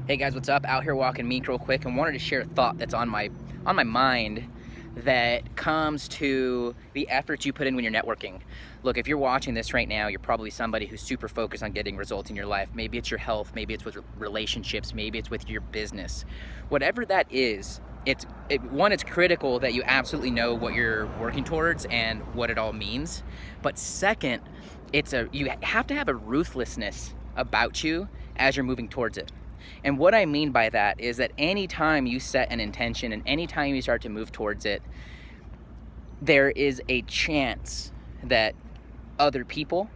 Hey guys, what's up? Out here walking Meek real quick and wanted to share a thought that's on my mind that comes to the efforts you put in when you're networking. Look, if you're watching this right now, you're probably somebody who's super focused on getting results in your life. Maybe it's your health, maybe it's with relationships, maybe it's with your business. Whatever that is, it's critical that you absolutely know what you're working towards and what it all means. But second, you have to have a ruthlessness about you as you're moving towards it. And what I mean by that is that anytime you set an intention and anytime you start to move towards it, there is a chance that other people,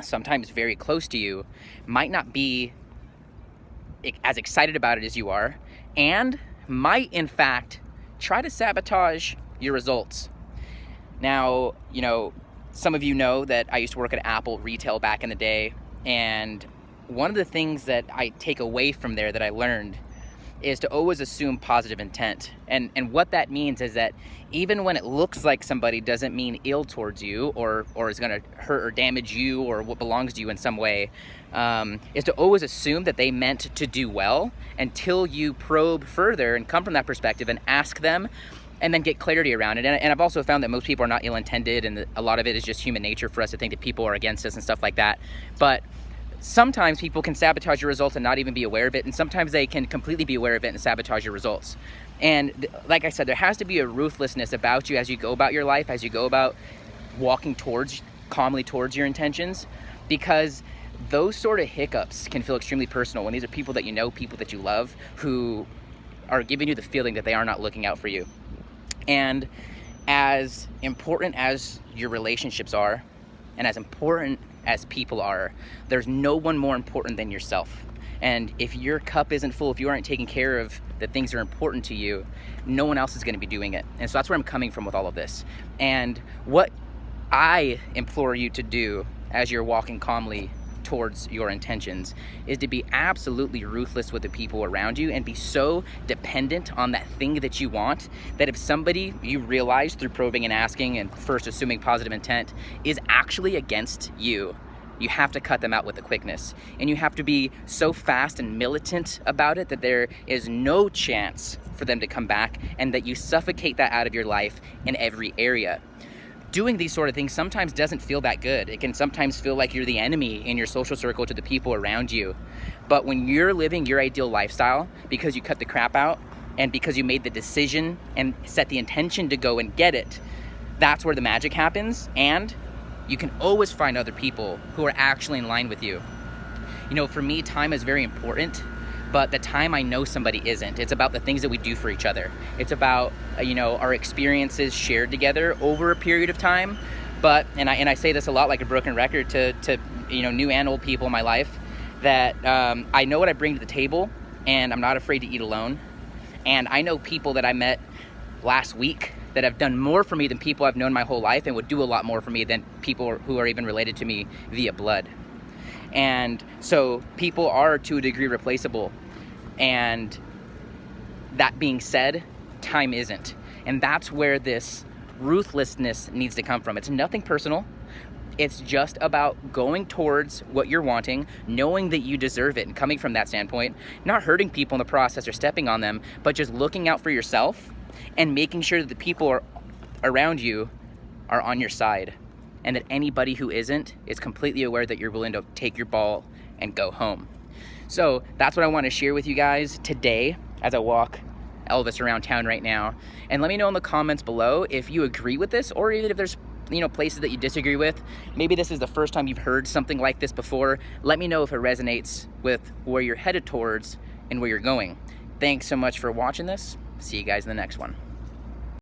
sometimes very close to you, might not be as excited about it as you are, and might in fact try to sabotage your results. Now, some of you know that I used to work at Apple retail back in the day, and one of the things that I take away from there that I learned is to always assume positive intent. And what that means is that even when it looks like somebody doesn't mean ill towards you or is gonna hurt or damage you or what belongs to you in some way, is to always assume that they meant to do well until you probe further and come from that perspective and ask them and then get clarity around it. And I've also found that most people are not ill-intended, and a lot of it is just human nature for us to think that people are against us and stuff like that. But sometimes people can sabotage your results and not even be aware of it, and sometimes they can completely be aware of it and sabotage your results. And like I said, there has to be a ruthlessness about you as you go about your life, as you go about walking calmly towards your intentions, because those sort of hiccups can feel extremely personal when these are people that you know, people that you love, who are giving you the feeling that they are not looking out for you. And as important as your relationships are, and as important as people are, there's no one more important than yourself. And if your cup isn't full, if you aren't taking care of the things that are important to you, no one else is going to be doing it. And so that's where I'm coming from with all of this. And what I implore you to do as you're walking calmly towards your intentions is to be absolutely ruthless with the people around you and be so dependent on that thing that you want that if somebody you realize through probing and asking and first assuming positive intent is actually against you, you have to cut them out with a quickness. And you have to be so fast and militant about it that there is no chance for them to come back, and that you suffocate that out of your life in every area. Doing these sort of things sometimes doesn't feel that good. It can sometimes feel like you're the enemy in your social circle to the people around you. But when you're living your ideal lifestyle because you cut the crap out and because you made the decision and set the intention to go and get it, that's where the magic happens. And you can always find other people who are actually in line with you. For me, time is very important, but the time I know somebody isn't. It's about the things that we do for each other. It's about, our experiences shared together over a period of time. But, and I say this a lot like a broken record to new and old people in my life, that I know what I bring to the table, and I'm not afraid to eat alone. And I know people that I met last week that have done more for me than people I've known my whole life, and would do a lot more for me than people who are even related to me via blood. And so people are to a degree replaceable. And that being said, time isn't. And that's where this ruthlessness needs to come from. It's nothing personal. It's just about going towards what you're wanting, knowing that you deserve it, and coming from that standpoint, not hurting people in the process or stepping on them, but just looking out for yourself and making sure that the people around you are on your side, and that anybody who isn't is completely aware that you're willing to take your ball and go home. So that's what I want to share with you guys today as I walk Elvis around town right now. And let me know in the comments below if you agree with this, or even if there's places that you disagree with. Maybe this is the first time you've heard something like this before. Let me know if it resonates with where you're headed towards and where you're going. Thanks so much for watching this. See you guys in the next one.